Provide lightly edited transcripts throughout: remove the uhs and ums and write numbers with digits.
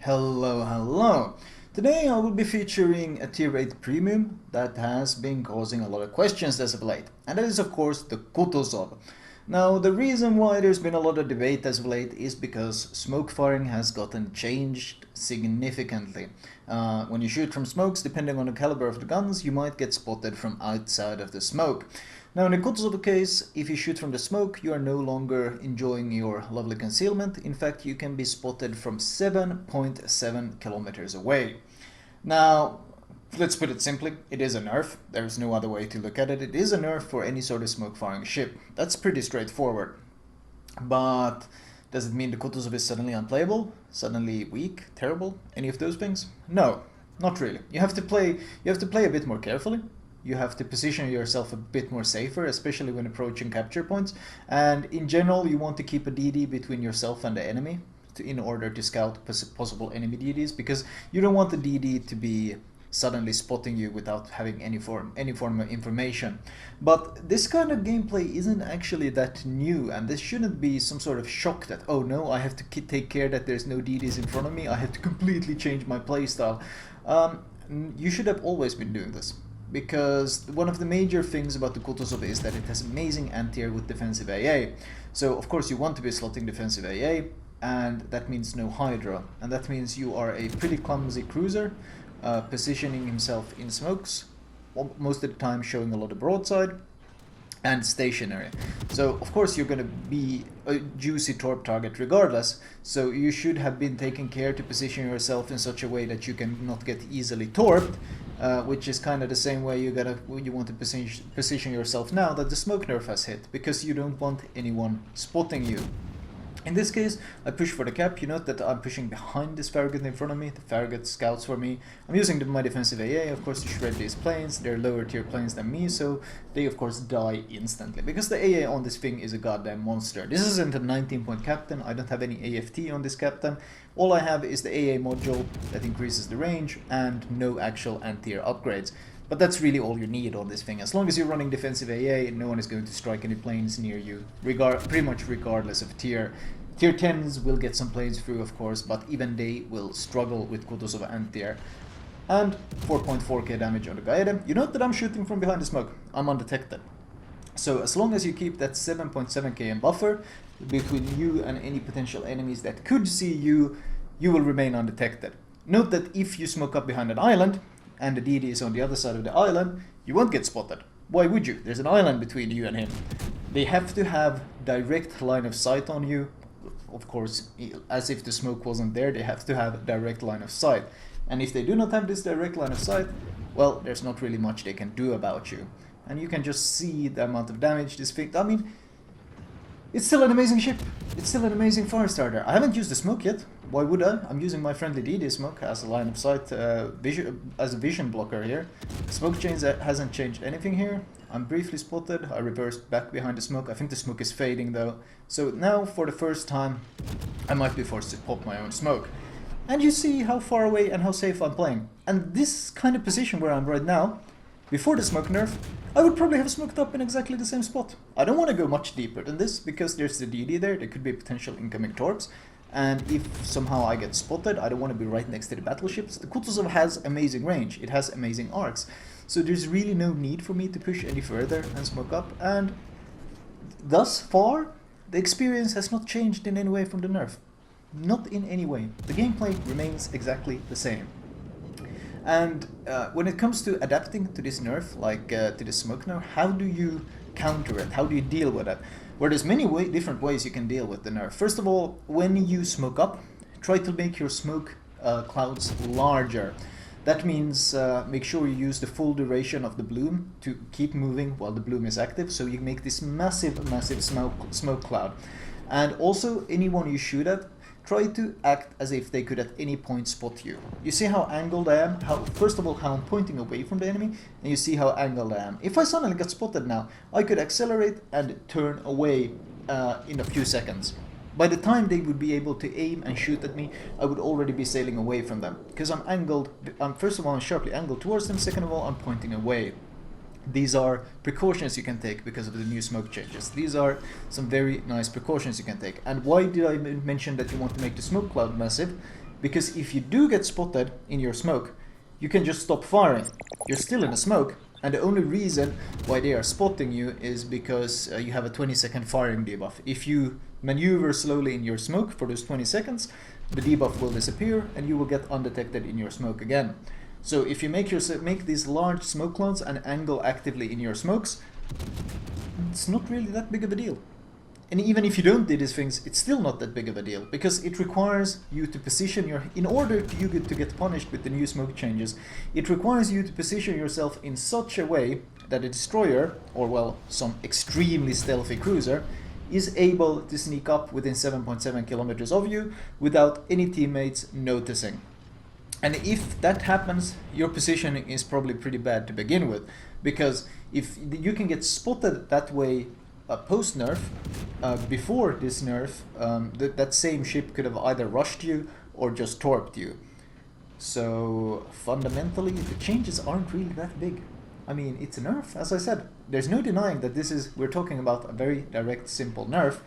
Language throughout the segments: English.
Hello. Today I will be featuring a tier 8 premium that has been causing a lot of questions as of late, and that is of course the Kutuzov. Now the reason why there's been a lot of debate as of late is because smoke firing has gotten changed significantly. When you shoot from smokes, depending on the caliber of the guns, you might get spotted from outside of the smoke. Now in the Kutuzov case, if you shoot from the smoke, you are no longer enjoying your lovely concealment. In fact, you can be spotted from 7.7 kilometers away. Now, let's put it simply, it is a nerf. There's no other way to look at it. It is a nerf for any sort of smoke firing ship. That's pretty straightforward. But does it mean the Kutuzov is suddenly unplayable? Suddenly weak? Terrible? Any of those things? No, not really. You have to play a bit more carefully. You have to position yourself a bit more safer, especially when approaching capture points. And in general, you want to keep a DD between yourself and the enemy in order to scout possible enemy DDs, because you don't want the DD to be suddenly spotting you without having any form of information. But this kind of gameplay isn't actually that new, and this shouldn't be some sort of shock that, oh no, I have to take care that there's no DDs in front of me, I have to completely change my playstyle. You should have always been doing this. Because one of the major things about the Kutuzov is that it has amazing anti-air with defensive AA. So of course you want to be slotting defensive AA, and that means no Hydra. And that means you are a pretty clumsy cruiser, positioning himself in smokes, most of the time showing a lot of broadside, and stationary. So of course you're going to be a juicy torp target regardless, so you should have been taking care to position yourself in such a way that you can not get easily torped, which is kind of the same way you want to position yourself now that the smoke nerf has hit, because you don't want anyone spotting you. In this case, I push for the cap. You note that I'm pushing behind this Farragut in front of me. The Farragut scouts for me. I'm using my defensive AA, of course, to shred these planes. They're lower tier planes than me, so they, of course, die instantly. Because the AA on this thing is a goddamn monster. This isn't a 19-point captain. I don't have any AFT on this captain. All I have is the AA module that increases the range, and no actual anti-air upgrades. But that's really all you need on this thing. As long as you're running defensive AA, no one is going to strike any planes near you, pretty much regardless of tier. Tier 10s will get some planes through, of course, but even they will struggle with Kutuzov anti-air. And 4.4k damage on the Gaede. You note that I'm shooting from behind the smoke. I'm undetected. So as long as you keep that 7.7k in buffer between you and any potential enemies that could see you, you will remain undetected. Note that if you smoke up behind an island, and the DD is on the other side of the island, you won't get spotted. Why would you? There's an island between you and him. They have to have direct line of sight on you. Of course, as if the smoke wasn't there, they have to have a direct line of sight. And if they do not have this direct line of sight, well, there's not really much they can do about you. And you can just see the amount of damage this thing... I mean, it's still an amazing ship. It's still an amazing fire starter. I haven't used the smoke yet. Why would I? I'm using my friendly DD smoke as a line of sight, as a vision blocker here. Smoke change hasn't changed anything here. I'm briefly spotted. I reversed back behind the smoke. I think the smoke is fading though. So now, for the first time, I might be forced to pop my own smoke. And you see how far away and how safe I'm playing. And this kind of position where I'm right now, before the smoke nerf, I would probably have smoked up in exactly the same spot. I don't want to go much deeper than this, because there's the DD there could be potential incoming torps. And if somehow I get spotted, I don't want to be right next to the battleships. The Kutuzov has amazing range, it has amazing arcs. So there's really no need for me to push any further and smoke up. And thus far, the experience has not changed in any way from the nerf. Not in any way. The gameplay remains exactly the same. And when it comes to adapting to this nerf, like to the smoke nerf, how do you counter it? How do you deal with it? Well, there's many different ways you can deal with the nerf. First of all, when you smoke up, try to make your smoke clouds larger. That means make sure you use the full duration of the bloom to keep moving while the bloom is active, so you make this massive smoke cloud. And also, anyone you shoot at, try to act as if they could at any point spot you. You see how angled I am? First of all, how I'm pointing away from the enemy, and you see how angled I am. If I suddenly got spotted now, I could accelerate and turn away in a few seconds. By the time they would be able to aim and shoot at me, I would already be sailing away from them. Because I'm angled, first of all, I'm sharply angled towards them, second of all, I'm pointing away. These are precautions you can take because of the new smoke changes. These are some very nice precautions you can take. And why did I mention that you want to make the smoke cloud massive? because if you do get spotted in your smoke, you can just stop firing. You're still in the smoke, and the only reason why they are spotting you is because you have a 20-second firing debuff. If you maneuver slowly in your smoke for those 20 seconds, the debuff will disappear and you will get undetected in your smoke again. So if you make these large smoke clouds and angle actively in your smokes, it's not really that big of a deal. And even if you don't do these things, it's still not that big of a deal, because it requires you to position in order to you to get punished with the new smoke changes, it requires you to position yourself in such a way that a destroyer, or well, some extremely stealthy cruiser, is able to sneak up within 7.7 kilometers of you without any teammates noticing. And if that happens, your positioning is probably pretty bad to begin with, because if you can get spotted that way post-nerf, before this nerf, that same ship could have either rushed you or just torped you. So fundamentally, the changes aren't really that big. I mean, it's a nerf, as I said. There's no denying that we're talking about a very direct, simple nerf,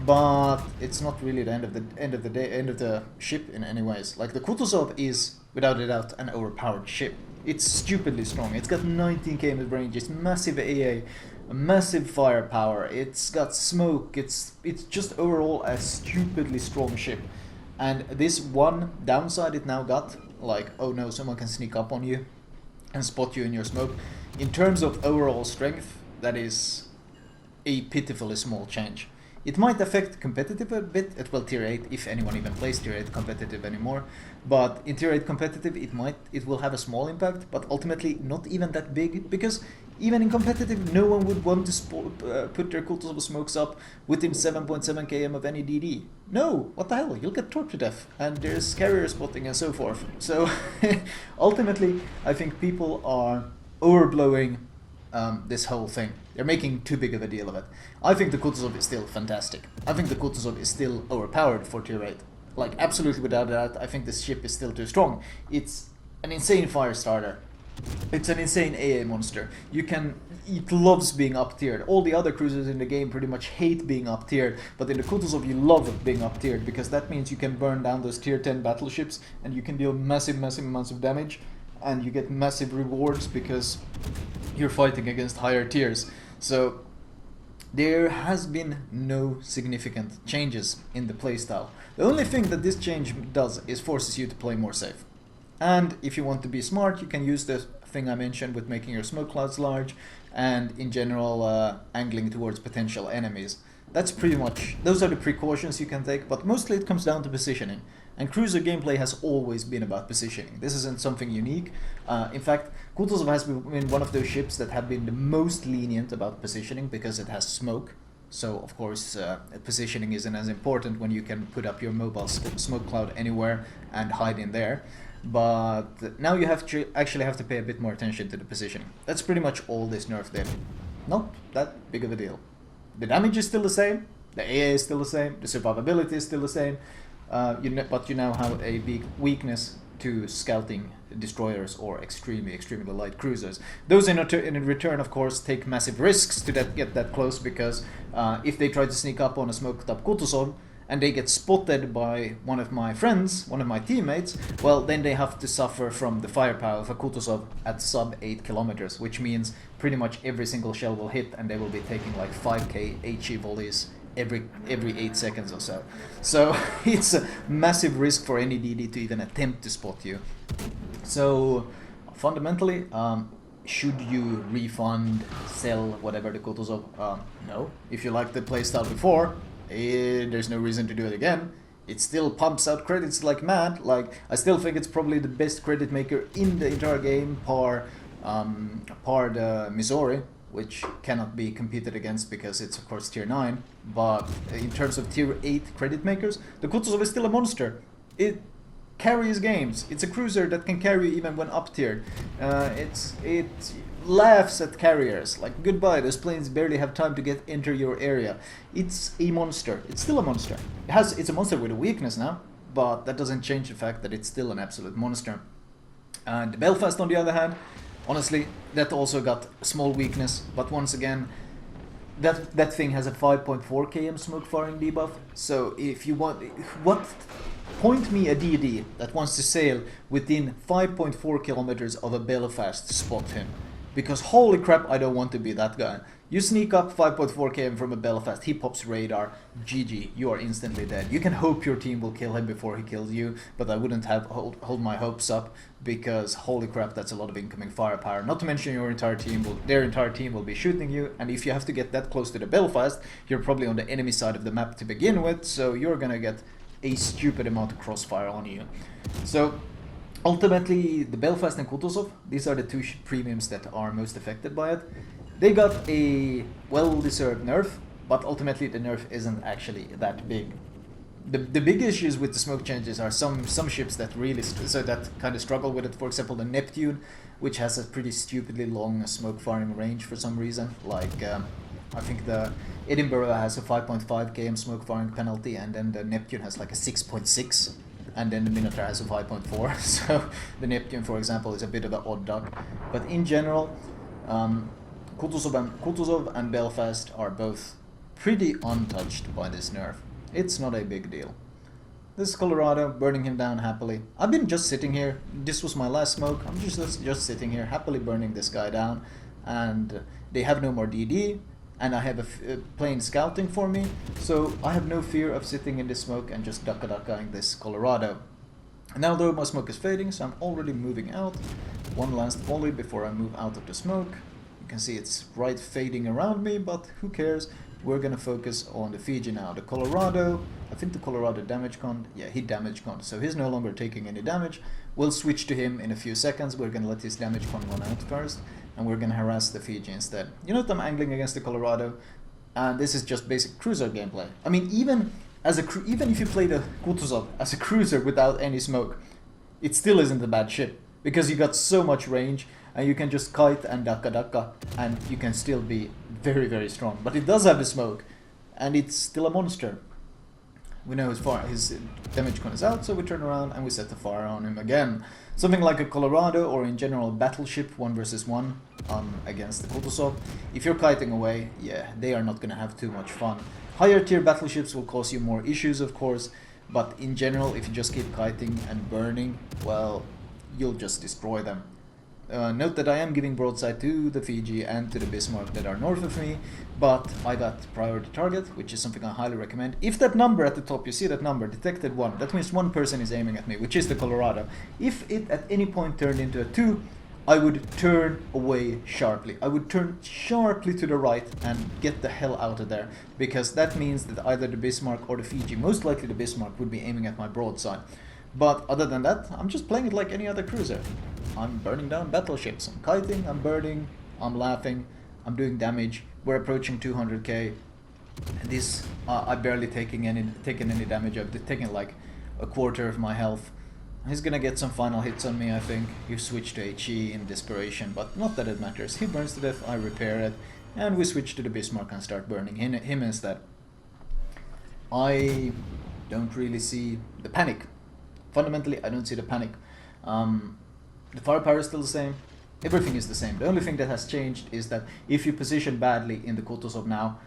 but it's not really the end of the ship in any ways. Like, the Kutuzov is, without a doubt, an overpowered ship. It's stupidly strong. It's got 19 km of range, it's massive AA, massive firepower, it's got smoke, it's just overall a stupidly strong ship. And this one downside it now got, like, oh no, someone can sneak up on you and spot you in your smoke. In terms of overall strength, that is a pitifully small change. It might affect competitive a bit at, well, tier 8, if anyone even plays tier 8 competitive anymore. But in tier 8 competitive, it will have a small impact, but ultimately not even that big, because even in competitive, no one would want to put their Kutuzov smokes up within 7.7 km of any DD. No, what the hell, you'll get torped to death, and there's carrier spotting and so forth. So ultimately, I think people are overblowing this whole thing. They're making too big of a deal of it. I think the Kutuzov is still fantastic. I think the Kutuzov is still overpowered for tier 8. Like, absolutely without that, I think this ship is still too strong. It's an insane fire starter. It's an insane AA monster. It loves being up tiered. All the other cruisers in the game pretty much hate being up tiered, but in the Kutuzov you love being up tiered, because that means you can burn down those tier 10 battleships and you can deal massive amounts of damage, and you get massive rewards because you're fighting against higher tiers. So there has been no significant changes in the playstyle. The only thing that this change does is forces you to play more safe. And if you want to be smart, you can use the thing I mentioned with making your smoke clouds large, and in general angling towards potential enemies. That's pretty much, those are the precautions you can take, but mostly it comes down to positioning. And cruiser gameplay has always been about positioning. This isn't something unique. In fact, Kutuzov has been one of those ships that have been the most lenient about positioning because it has smoke. So, of course, positioning isn't as important when you can put up your mobile smoke cloud anywhere and hide in there. But now you actually have to pay a bit more attention to the positioning. That's pretty much all this nerf did. Not that big of a deal. The damage is still the same, the AA is still the same, the survivability is still the same, but you now have a big weakness to scouting destroyers or extremely light cruisers. Those in return, of course, take massive risks to get that close, because if they try to sneak up on a smoked up Kutuzov and they get spotted by one of my friends, one of my teammates, well, then they have to suffer from the firepower of a Kutuzov at sub 8 kilometers, which means pretty much every single shell will hit and they will be taking like 5k HE volleys every 8 seconds or so. So it's a massive risk for any DD to even attempt to spot you. So fundamentally, should you refund, sell, whatever the Kutuzov? No. If you liked the playstyle before, there's no reason to do it again. It still pumps out credits like mad. Like, I still think it's probably the best credit maker in the entire game, par the Missouri, which cannot be competed against because it's of course tier 9. But in terms of tier 8 credit makers, the Kutuzov is still a monster. It carries games. It's a cruiser that can carry even when up tiered. It laughs at carriers. Like, goodbye, those planes barely have time to enter your area. It's a monster. It's still a monster. It's a monster with a weakness now, but that doesn't change the fact that it's still an absolute monster. And Belfast, on the other hand, honestly, that also got a small weakness, but once again, that thing has a 5.4 km smoke firing debuff. So if you want, point me a DD that wants to sail within 5.4 kilometers of a Belfast to spot him. Because holy crap, I don't want to be that guy. You sneak up 5.4 km from a Belfast, he pops radar, GG, you are instantly dead. You can hope your team will kill him before he kills you, but I wouldn't have hold my hopes up, because holy crap, that's a lot of incoming firepower. Not to mention their entire team will be shooting you, and if you have to get that close to the Belfast, you're probably on the enemy side of the map to begin with, so you're gonna get a stupid amount of crossfire on you. So ultimately, the Belfast and Kutuzov, these are the two premiums that are most affected by it. They got a well-deserved nerf, but ultimately the nerf isn't actually that big. The big issues with the smoke changes are some ships that really that kind of struggle with it. For example, the Neptune, which has a pretty stupidly long smoke firing range for some reason. Like I think the Edinburgh has a 5.5 km smoke firing penalty, and then the Neptune has like a 6.6. And then the Minotaur has a 5.4, so the Neptune, for example, is a bit of an odd duck. But in general, Kutuzov and Belfast are both pretty untouched by this nerf. It's not a big deal. This is Colorado, burning him down happily. I've been just sitting here, this was my last smoke, I'm just sitting here happily burning this guy down, and they have no more DD, and I have a plane scouting for me, so I have no fear of sitting in this smoke and just ducka-duckaing this Colorado. Now though my smoke is fading, so I'm already moving out. One last volley before I move out of the smoke. You can see it's right fading around me, but who cares? We're gonna focus on the Fiji now. The Colorado, I think the Colorado damage con, yeah, he damage con, so he's no longer taking any damage. We'll switch to him in a few seconds. We're gonna let his damage con run out first, and we're gonna harass the Fiji instead. You know that I'm angling against the Colorado, and this is just basic cruiser gameplay. I mean, even if you play the Kutuzov as a cruiser without any smoke, it still isn't a bad ship, because you got so much range, and you can just kite and ducka, and you can still be very, very strong. But it does have the smoke, and it's still a monster. We know his damage con is out, so we turn around and we set the fire on him again. Something like a Colorado, or in general battleship 1 versus 1 against the Kutuzov. If you're kiting away, yeah, they are not going to have too much fun. Higher tier battleships will cause you more issues, of course, but in general, if you just keep kiting and burning, well, you'll just destroy them. Note that I am giving broadside to the Fiji and to the Bismarck that are north of me, but I got priority target, which is something I highly recommend. If that number at the top, you see that number, detected 1, that means one person is aiming at me, which is the Colorado. If it at any point turned into a 2, I would turn away sharply. I would turn sharply to the right and get the hell out of there, because that means that either the Bismarck or the Fiji, most likely the Bismarck, would be aiming at my broadside. But other than that, I'm just playing it like any other cruiser. I'm burning down battleships, I'm kiting, I'm burning, I'm laughing, I'm doing damage. We're approaching 200k. This, I barely taken any damage. I've taken like a quarter of my health. He's gonna get some final hits on me, I think. He switched to HE in desperation, but not that it matters. He burns to death, I repair it, and we switch to the Bismarck and start burning him instead. I don't really see the panic. Fundamentally, I don't see the panic. The firepower is still the same. Everything is the same. The only thing that has changed is that if you position badly in the Kutuzov now,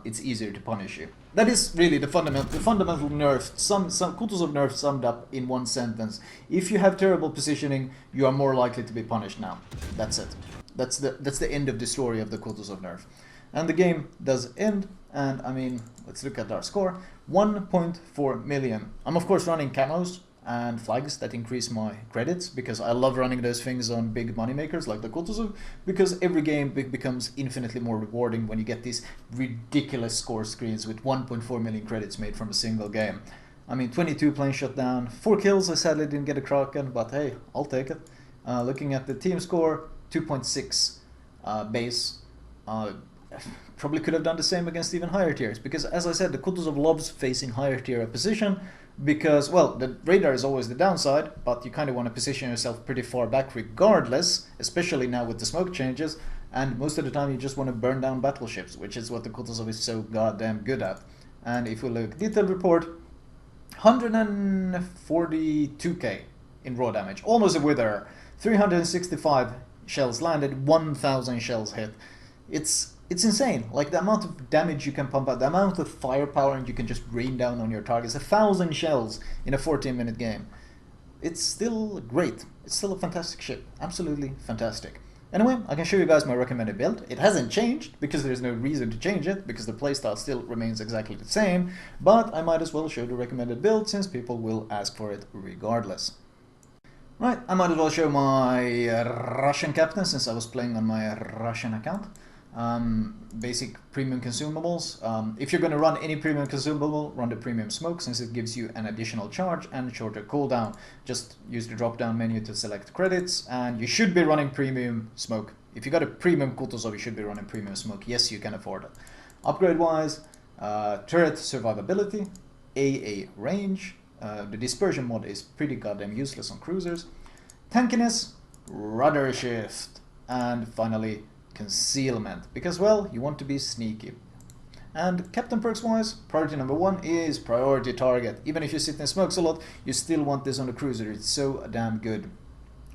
it's easier to punish you. That is really the fundamental nerf. Some Kutuzov nerf summed up in one sentence. If you have terrible positioning, you are more likely to be punished now. That's it. That's the end of the story of the Kutuzov nerf. And the game does end, and I mean, let's look at our score. 1.4 million. I'm of course running camos and flags that increase my credits, because I love running those things on big moneymakers like the Kutuzov, because every game becomes infinitely more rewarding when you get these ridiculous score screens with 1.4 million credits made from a single game. I mean, 22 planes shot down, 4 kills. I sadly didn't get a Kraken, but hey, I'll take it. Looking at the team score, 2.6 base. Probably could have done the same against even higher tiers, because as I said, the Kutuzov loves facing higher tier opposition, because, well, the radar is always the downside, but you kind of want to position yourself pretty far back regardless, especially now with the smoke changes, and most of the time you just want to burn down battleships, which is what the Kutuzov is so goddamn good at. And if we look detailed report, 142k in raw damage, almost a wither, 365 shells landed, 1000 shells hit. It's it's insane. Like the amount of damage you can pump out, the amount of firepower you can just rain down on your targets. 1,000 shells in a 14-minute game. It's still great. It's still a fantastic ship. Absolutely fantastic. Anyway, I can show you guys my recommended build. It hasn't changed because there's no reason to change it because the playstyle still remains exactly the same, but I might as well show the recommended build since people will ask for it regardless. Right, I might as well show my Russian captain since I was playing on my Russian account. Basic premium consumables. If you're going to run any premium consumable, run the premium smoke since it gives you an additional charge and shorter cooldown. Just use the drop down menu to select credits and you should be running premium smoke. If you got a premium Kutuzov, you should be running premium smoke. Yes, you can afford it. Upgrade wise, turret survivability, AA range. The dispersion mod is pretty goddamn useless on cruisers. Tankiness, rudder shift, and finally concealment, because well, you want to be sneaky. And captain perks wise, priority number 1 is priority target. Even if you sit in smokes a lot, you still want this on the cruiser. It's so damn good.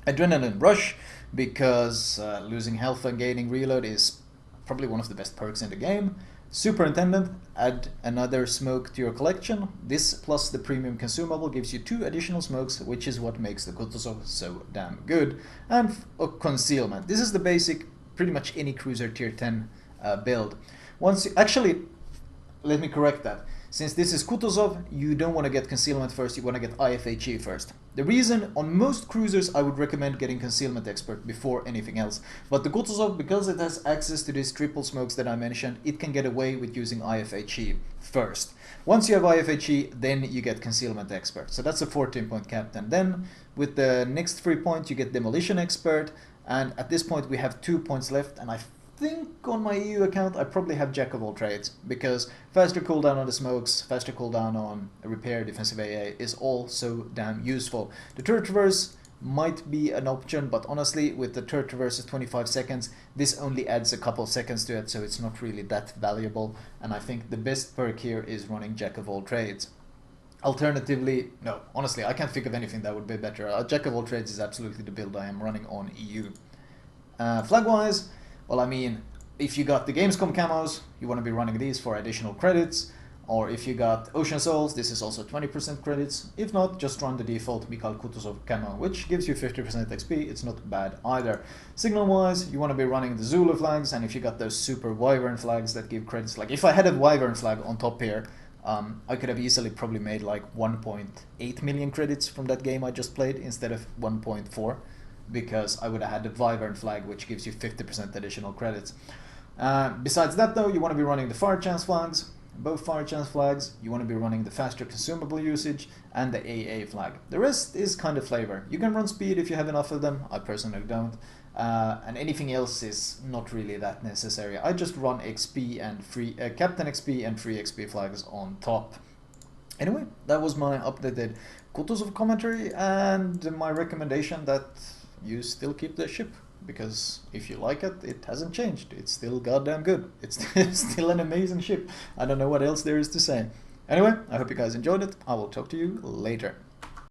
Adrenaline rush, because losing health and gaining reload is probably one of the best perks in the game. Superintendent, add another smoke to your collection. This plus the premium consumable gives you 2 additional smokes, which is what makes the Kutuzov so damn good. And concealment. This is the basic, pretty much any cruiser tier 10 build. Actually, let me correct that. Since this is Kutuzov, you don't want to get concealment first, you want to get IFHE first. The reason, on most cruisers, I would recommend getting concealment expert before anything else. But the Kutuzov, because it has access to these triple smokes that I mentioned, it can get away with using IFHE first. Once you have IFHE, then you get concealment expert. So that's a 14-point captain. Then, with the next 3 points, you get demolition expert. And at this point, we have 2 points left, and I think on my EU account I probably have jack of all trades, because faster cooldown on the smokes, faster cooldown on repair, defensive AA is all so damn useful. The turret reverse might be an option, but honestly with the turret reverse is 25 seconds, this only adds a couple seconds to it, so it's not really that valuable, and I think the best perk here is running jack of all trades. Alternatively, no, honestly I can't think of anything that would be better. Jack of all trades is absolutely the build I am running on EU. Flag wise, well, I mean, if you got the Gamescom camos, you want to be running these for additional credits. Or if you got Ocean Souls, this is also 20% credits. If not, just run the default Mikhail Kutuzov camo, which gives you 50% XP. It's not bad either. Signal-wise, you want to be running the Zulu flags, and if you got those super Wyvern flags that give credits, like if I had a Wyvern flag on top here, I could have easily probably made like 1.8 million credits from that game I just played instead of 1.4. Because I would have had the Wyvern flag, which gives you 50% additional credits. Besides that though, you want to be running the fire chance flags, both fire chance flags, you want to be running the faster consumable usage, and the AA flag. The rest is kind of flavor. You can run speed if you have enough of them, I personally don't, and anything else is not really that necessary. I just run XP and free Captain XP and free XP flags on top. Anyway, that was my updated Kutuzov commentary and my recommendation that you still keep the ship, because if you like it, it hasn't changed. It's still goddamn good. It's still an amazing ship. I don't know what else there is to say. Anyway, I hope you guys enjoyed it. I will talk to you later.